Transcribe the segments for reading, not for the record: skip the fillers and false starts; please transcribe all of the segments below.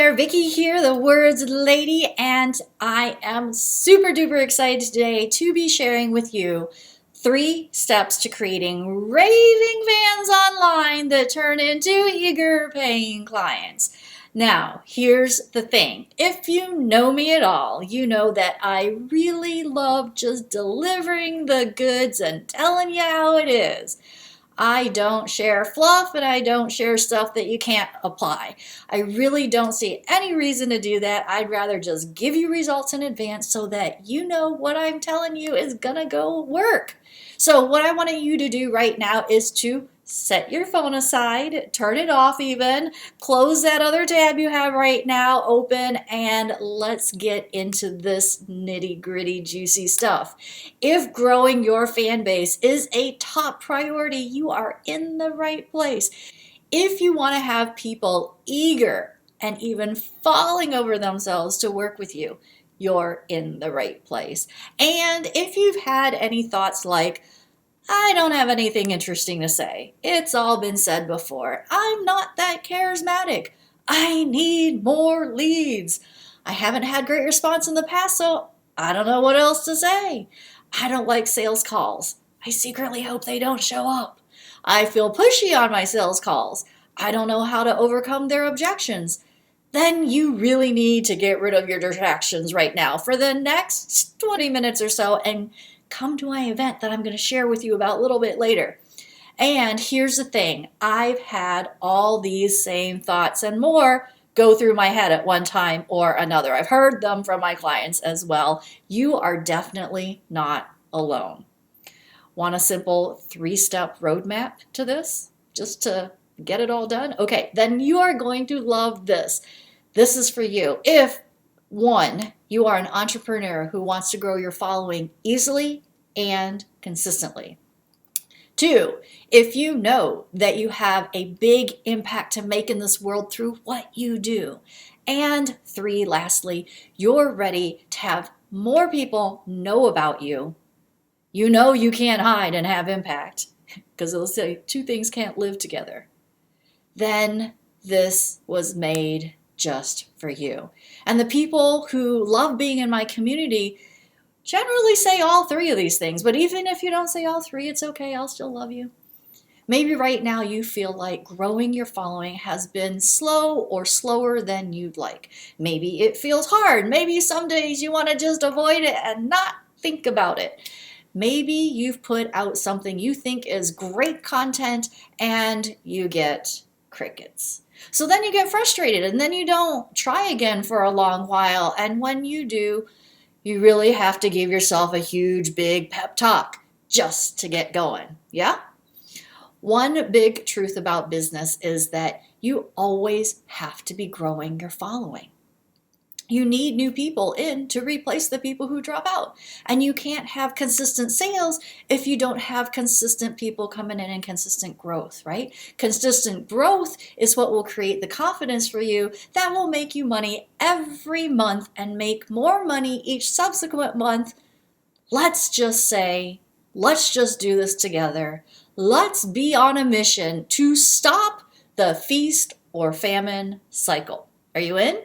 there, Vickie here, the words lady, and I am super duper excited today to be sharing with you 3 steps to creating raving fans online that turn into eager paying clients. Now, here's the thing. If you know me at all, you know that I really love just delivering the goods and telling you how it is. I don't share fluff and I don't share stuff that you can't apply. I really don't see any reason to do that. I'd rather just give you results in advance so that you know what I'm telling you is gonna go work. So what I want you to do right now is to set your phone aside, turn it off even, close that other tab you have right now open, and let's get into this nitty-gritty juicy stuff. If growing your fan base is a top priority, you are in the right place. If you want to have people eager and even falling over themselves to work with you, you're in the right place. And if you've had any thoughts like, I don't have anything interesting to say. It's all been said before. I'm not that charismatic. I need more leads. I haven't had great response in the past, so I don't know what else to say. I don't like sales calls. I secretly hope they don't show up. I feel pushy on my sales calls. I don't know how to overcome their objections. Then you really need to get rid of your distractions right now for the next 20 minutes or so and come to my event that I'm going to share with you about a little bit later. And here's the thing, I've had all these same thoughts and more go through my head at one time or another. I've heard them from my clients as well. You are definitely not alone. Want a simple 3-step roadmap to this, just to get it all done? Okay, then you are going to love this. This is for you. If 1, you are an entrepreneur who wants to grow your following easily and consistently. 2, if you know that you have a big impact to make in this world through what you do. And 3, lastly, you're ready to have more people know about you. You know you can't hide and have impact because it'll say 2 things can't live together. Then this was made just for you. And the people who love being in my community generally say all 3 of these things, but even if you don't say all 3, it's okay, I'll still love you. Maybe right now you feel like growing your following has been slow or slower than you'd like. Maybe it feels hard. Maybe some days you want to just avoid it and not think about it. Maybe you've put out something you think is great content and you get crickets. So then you get frustrated and then you don't try again for a long while. And when you do, you really have to give yourself a huge, big pep talk just to get going. Yeah? One big truth about business is that you always have to be growing your following. You need new people in to replace the people who drop out. And you can't have consistent sales if you don't have consistent people coming in and consistent growth, right? Consistent growth is what will create the confidence for you that will make you money every month and make more money each subsequent month. Let's just say, let's just do this together. Let's be on a mission to stop the feast or famine cycle. Are you in?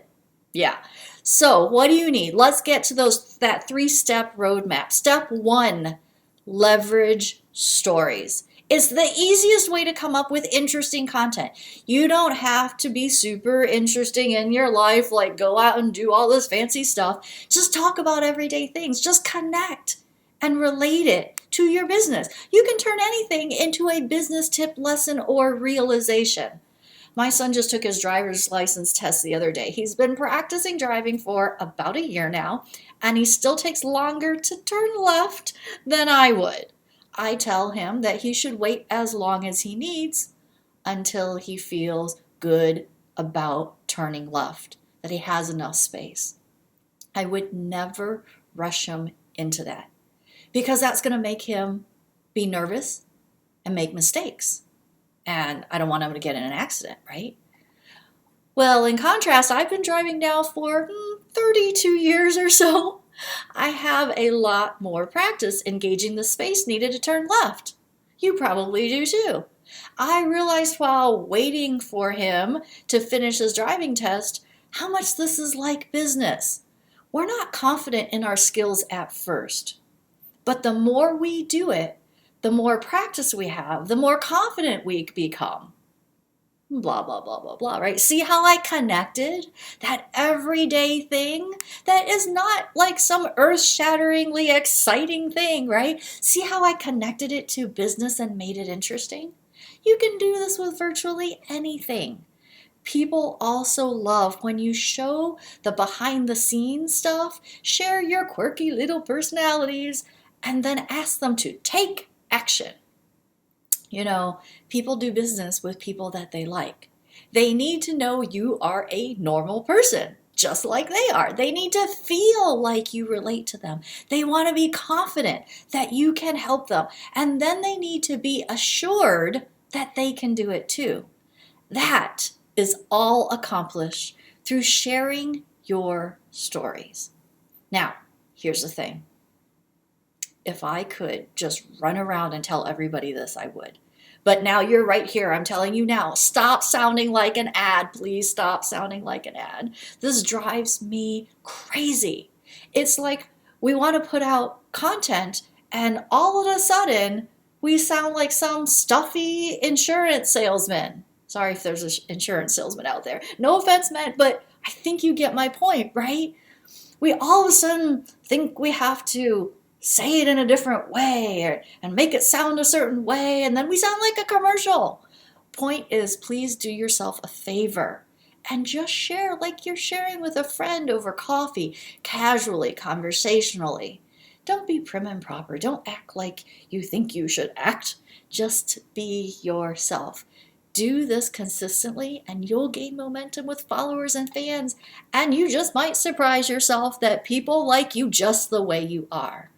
Yeah. So what do you need? Let's get to that 3-step roadmap. Step 1, leverage stories. It's the easiest way to come up with interesting content. You don't have to be super interesting in your life, like go out and do all this fancy stuff. Just talk about everyday things. Just connect and relate it to your business. You can turn anything into a business tip, lesson, or realization. My son just took his driver's license test the other day. He's been practicing driving for about a year now, and he still takes longer to turn left than I would. I tell him that he should wait as long as he needs until he feels good about turning left, that he has enough space. I would never rush him into that because that's going to make him be nervous and make mistakes. And I don't want him to get in an accident, right? Well, in contrast, I've been driving now for 32 years or so. I have a lot more practice engaging the space needed to turn left. You probably do too. I realized while waiting for him to finish his driving test how much this is like business. We're not confident in our skills at first, but the more we do it, the more practice we have, the more confident we become. Blah, blah, blah, blah, blah, right? See how I connected that everyday thing that is not like some earth-shatteringly exciting thing, right? See how I connected it to business and made it interesting? You can do this with virtually anything. People also love when you show the behind the scenes stuff, share your quirky little personalities, and then ask them to take action. You know, people do business with people that they like. They need to know you are a normal person, just like they are. They need to feel like you relate to them. They want to be confident that you can help them. And then they need to be assured that they can do it too. That is all accomplished through sharing your stories. Now, here's the thing. If I could just run around and tell everybody this, I would. But now you're right here. I'm telling you now, stop sounding like an ad. Please stop sounding like an ad. This drives me crazy. It's like we want to put out content and all of a sudden we sound like some stuffy insurance salesman. Sorry if there's an insurance salesman out there. No offense meant, but I think you get my point, right? We all of a sudden think we have to say it in a different way and make it sound a certain way, and then we sound like a commercial. Point is, please do yourself a favor and just share like you're sharing with a friend over coffee, casually, conversationally. Don't be prim and proper. Don't act like you think you should act. Just be yourself. Do this consistently and you'll gain momentum with followers and fans, and you just might surprise yourself that people like you just the way you are.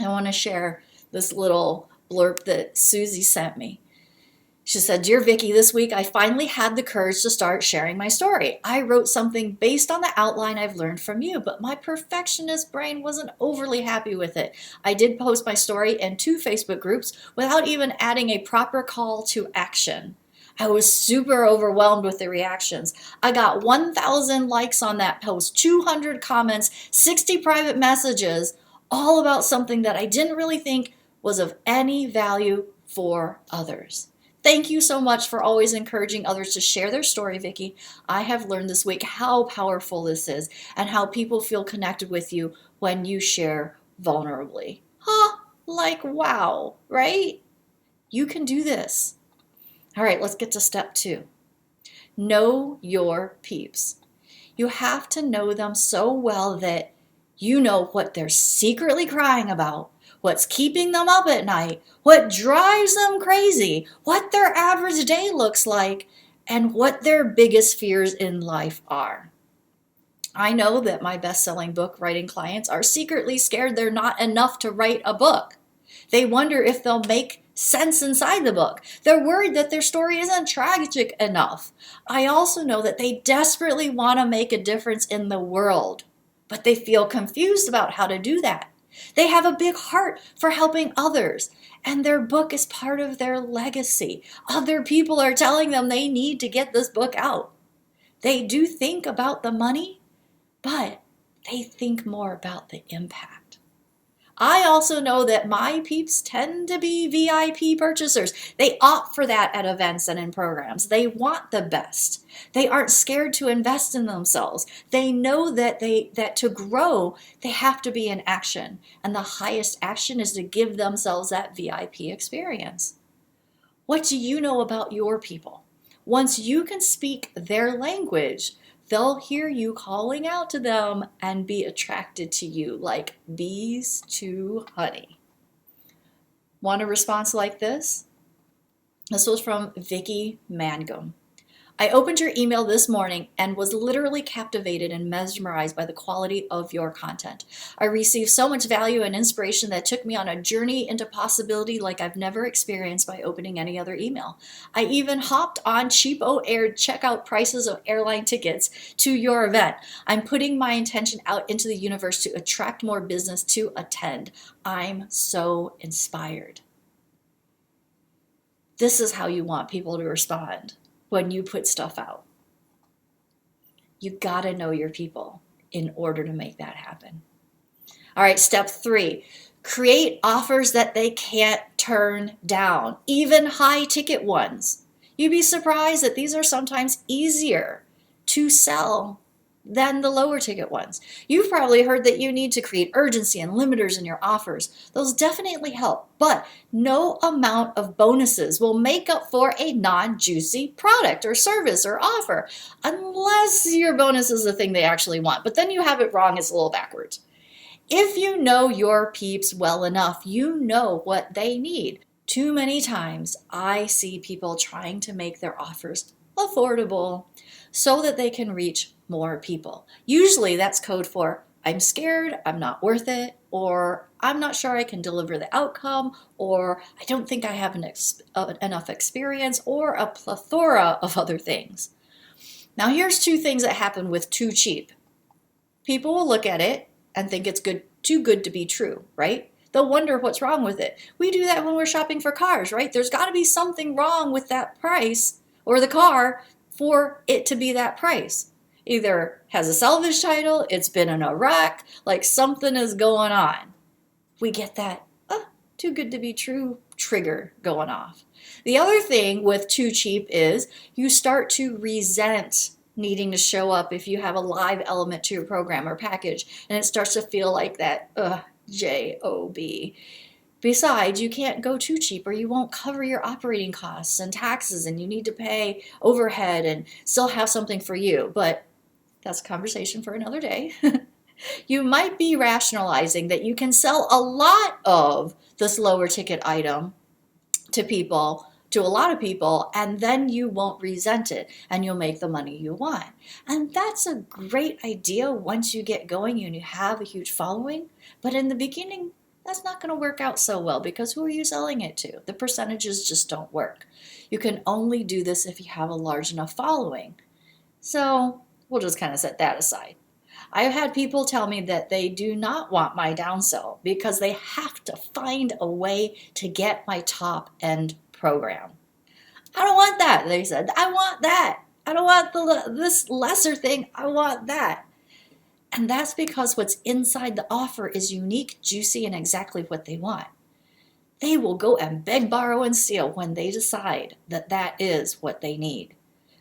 I want to share this little blurb that Susie sent me. She said, "Dear Vickie, this week I finally had the courage to start sharing my story. I wrote something based on the outline I've learned from you, but my perfectionist brain wasn't overly happy with it. I did post my story in 2 Facebook groups without even adding a proper call to action. I was super overwhelmed with the reactions. I got 1,000 likes on that post, 200 comments, 60 private messages, all about something that I didn't really think was of any value for others. Thank you so much for always encouraging others to share their story, Vickie. I have learned this week how powerful this is and how people feel connected with you when you share vulnerably." Like wow, right? You can do this. All right, let's get to step 2. Know your peeps. You have to know them so well that you know what they're secretly crying about, what's keeping them up at night, what drives them crazy, what their average day looks like, and what their biggest fears in life are. I know that my best-selling book writing clients are secretly scared they're not enough to write a book. They wonder if they'll make sense inside the book. They're worried that their story isn't tragic enough. I also know that they desperately want to make a difference in the world, but they feel confused about how to do that. They have a big heart for helping others, and their book is part of their legacy. Other people are telling them they need to get this book out. They do think about the money, but they think more about the impact. I also know that my peeps tend to be VIP purchasers. They opt for that at events and in programs. They want the best. They aren't scared to invest in themselves. They know that to grow, they have to be in action. And the highest action is to give themselves that VIP experience. What do you know about your people? Once you can speak their language, they'll hear you calling out to them and be attracted to you like bees to honey. Want a response like this? This was from Vickie Mangum. "I opened your email this morning and was literally captivated and mesmerized by the quality of your content. I received so much value and inspiration that took me on a journey into possibility like I've never experienced by opening any other email. I even hopped on cheapo air checkout prices of airline tickets to your event. I'm putting my intention out into the universe to attract more business to attend. I'm so inspired." This is how you want people to respond when you put stuff out. You gotta know your people in order to make that happen. All right, step 3, create offers that they can't turn down, even high ticket ones. You'd be surprised that these are sometimes easier to sell than the lower ticket ones. You've probably heard that you need to create urgency and limiters in your offers. Those definitely help, but no amount of bonuses will make up for a non-juicy product or service or offer, unless your bonus is the thing they actually want. But then you have it wrong, it's a little backwards. If you know your peeps well enough, you know what they need. Too many times I see people trying to make their offers affordable so that they can reach more people. Usually that's code for I'm scared, I'm not worth it, or I'm not sure I can deliver the outcome, or I don't think I have enough experience, or a plethora of other things. Now here's 2 things that happen with too cheap. People will look at it and think it's too good to be true, right? They'll wonder what's wrong with it. We do that when we're shopping for cars, right? There's got to be something wrong with that price or the car for it to be that price. Either has a salvage title, it's been in a wreck, like something is going on. We get that too good to be true trigger going off. The other thing with too cheap is you start to resent needing to show up if you have a live element to your program or package, and it starts to feel like that J-O-B. Besides, you can't go too cheap or you won't cover your operating costs and taxes, and you need to pay overhead and still have something for you. But that's a conversation for another day. You might be rationalizing that you can sell a lot of this lower ticket item to a lot of people, and then you won't resent it and you'll make the money you want. And that's a great idea once you get going and you have a huge following. But in the beginning, that's not going to work out so well, because who are you selling it to? The percentages just don't work. You can only do this if you have a large enough following. So we'll just kind of set that aside. I've had people tell me that they do not want my downsell because they have to find a way to get my top end program. I don't want that, they said. I want that. I don't want this lesser thing. I want that. And that's because what's inside the offer is unique, juicy, and exactly what they want. They will go and beg, borrow, and steal when they decide that that is what they need.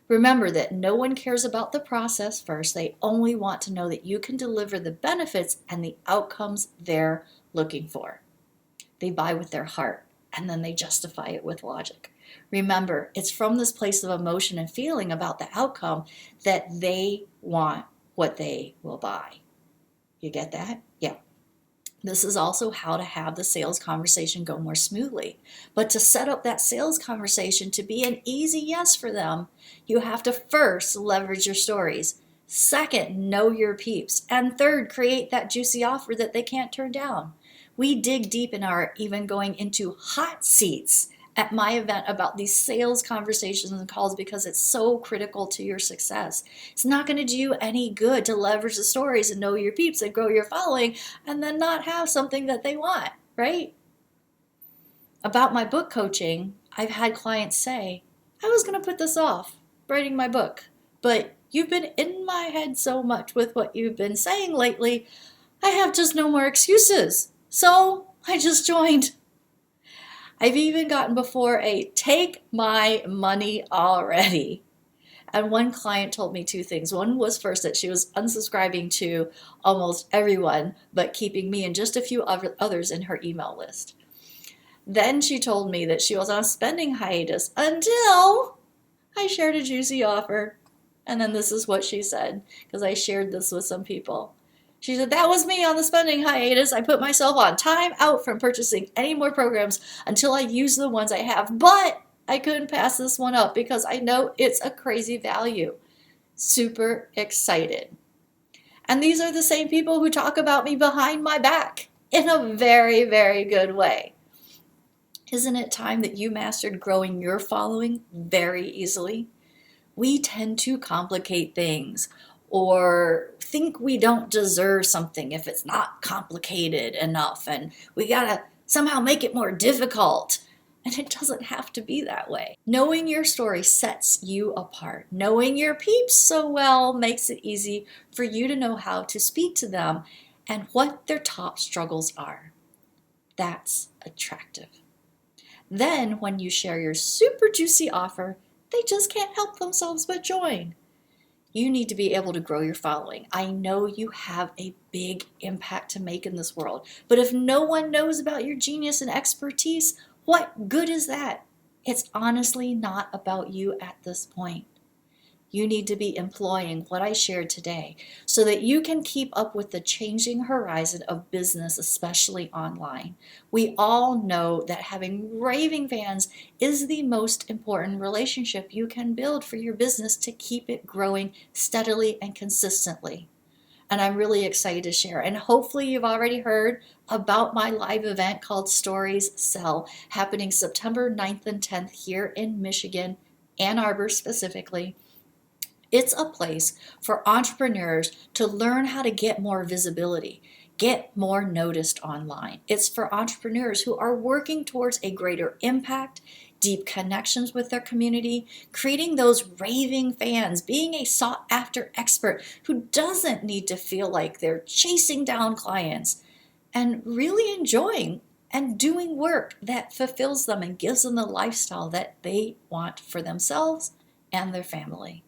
Remember that no one cares about the process first. They only want to know that you can deliver the benefits and the outcomes they're looking for. They buy with their heart, and then they justify it with logic. Remember, it's from this place of emotion and feeling about the outcome that they want what they will buy. You get that? Yeah. This is also how to have the sales conversation go more smoothly. But to set up that sales conversation to be an easy yes for them, you have to first leverage your stories. Second, know your peeps. And third, create that juicy offer that they can't turn down. We dig deep in our even going into hot seats at my event about these sales conversations and calls because it's so critical to your success. It's not going to do you any good to leverage the stories and know your peeps and grow your following and then not have something that they want, right? About my book coaching, I've had clients say, I was going to put this off, writing my book, but you've been in my head so much with what you've been saying lately, I have just no more excuses. So I just joined. I've even gotten before a take my money already. And one client told me 2 things. One was first that she was unsubscribing to almost everyone, but keeping me and just a few others in her email list. Then she told me that she was on a spending hiatus until I shared a juicy offer. And then this is what she said, because I shared this with some people. She said, that was me on the spending hiatus. I put myself on time out from purchasing any more programs until I use the ones I have. But I couldn't pass this one up because I know it's a crazy value. Super excited. And these are the same people who talk about me behind my back in a very, very good way. Isn't it time that you mastered growing your following very easily? We tend to complicate things or think we don't deserve something if it's not complicated enough, and we gotta somehow make it more difficult. And it doesn't have to be that way. Knowing your story sets you apart. Knowing your peeps so well makes it easy for you to know how to speak to them and what their top struggles are. That's attractive. Then when you share your super juicy offer, they just can't help themselves but join. You need to be able to grow your following. I know you have a big impact to make in this world, but if no one knows about your genius and expertise, what good is that? It's honestly not about you at this point. You need to be employing what I shared today so that you can keep up with the changing horizon of business, especially online. We all know that having raving fans is the most important relationship you can build for your business to keep it growing steadily and consistently. And I'm really excited to share. And hopefully you've already heard about my live event called Stories Sell, happening September 9th and 10th here in Michigan, Ann Arbor specifically. It's a place for entrepreneurs to learn how to get more visibility, get more noticed online. It's for entrepreneurs who are working towards a greater impact, deep connections with their community, creating those raving fans, being a sought after expert who doesn't need to feel like they're chasing down clients, and really enjoying and doing work that fulfills them and gives them the lifestyle that they want for themselves and their family.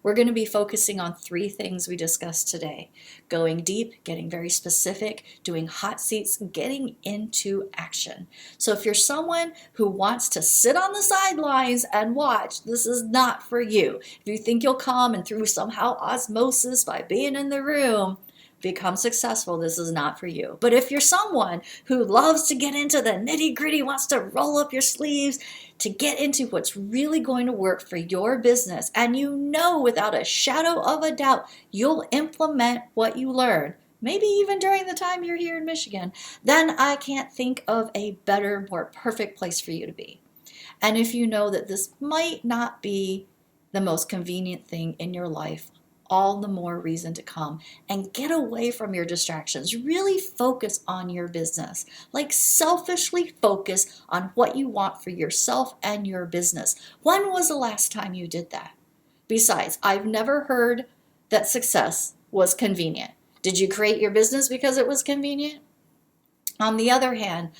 We're going to be focusing on 3 things we discussed today: going deep, getting very specific, doing hot seats, getting into action. So if you're someone who wants to sit on the sidelines and watch, this is not for you. If you think you'll come and through somehow osmosis by being in the room, become successful, this is not for you. But if you're someone who loves to get into the nitty-gritty, wants to roll up your sleeves to get into what's really going to work for your business, and you know without a shadow of a doubt you'll implement what you learn, maybe even during the time you're here in Michigan, then I can't think of a better, more perfect place for you to be. And if you know that this might not be the most convenient thing in your life, all the more reason to come and get away from your distractions. Really focus on your business. Like selfishly focus on what you want for yourself and your business. When was the last time you did that? Besides, I've never heard that success was convenient. Did you create your business because it was convenient? On the other hand,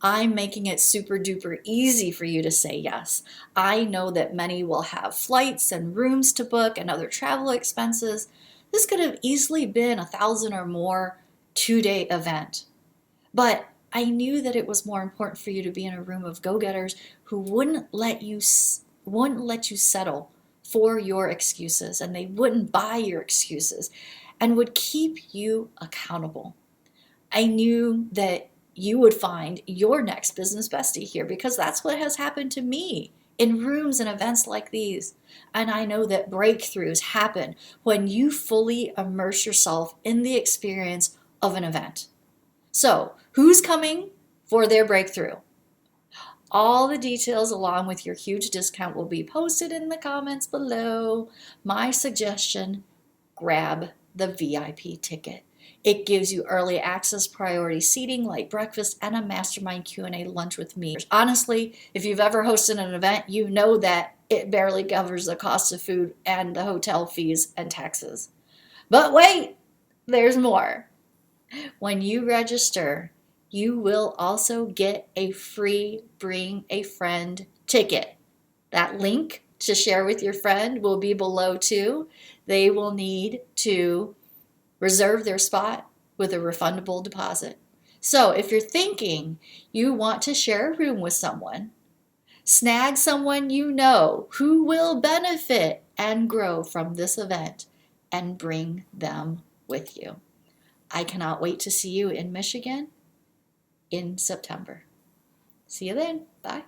I'm making it super duper easy for you to say yes. I know that many will have flights and rooms to book and other travel expenses. This could have easily been $1,000 or more 2-day event. But I knew that it was more important for you to be in a room of go-getters who wouldn't let you settle for your excuses, and they wouldn't buy your excuses and would keep you accountable. I knew that you would find your next business bestie here, because that's what has happened to me in rooms and events like these. And I know that breakthroughs happen when you fully immerse yourself in the experience of an event. So, who's coming for their breakthrough? All the details along with your huge discount will be posted in the comments below. My suggestion, grab the VIP ticket. It gives you early access, priority seating like breakfast, and a mastermind Q&A lunch with me. Honestly, if you've ever hosted an event, you know that it barely covers the cost of food and the hotel fees and taxes. But wait, there's more. When you register, you will also get a free Bring a Friend ticket. That link to share with your friend will be below too. They will need to reserve their spot with a refundable deposit. So if you're thinking you want to share a room with someone, snag someone you know who will benefit and grow from this event and bring them with you. I cannot wait to see you in Michigan in September. See you then. Bye.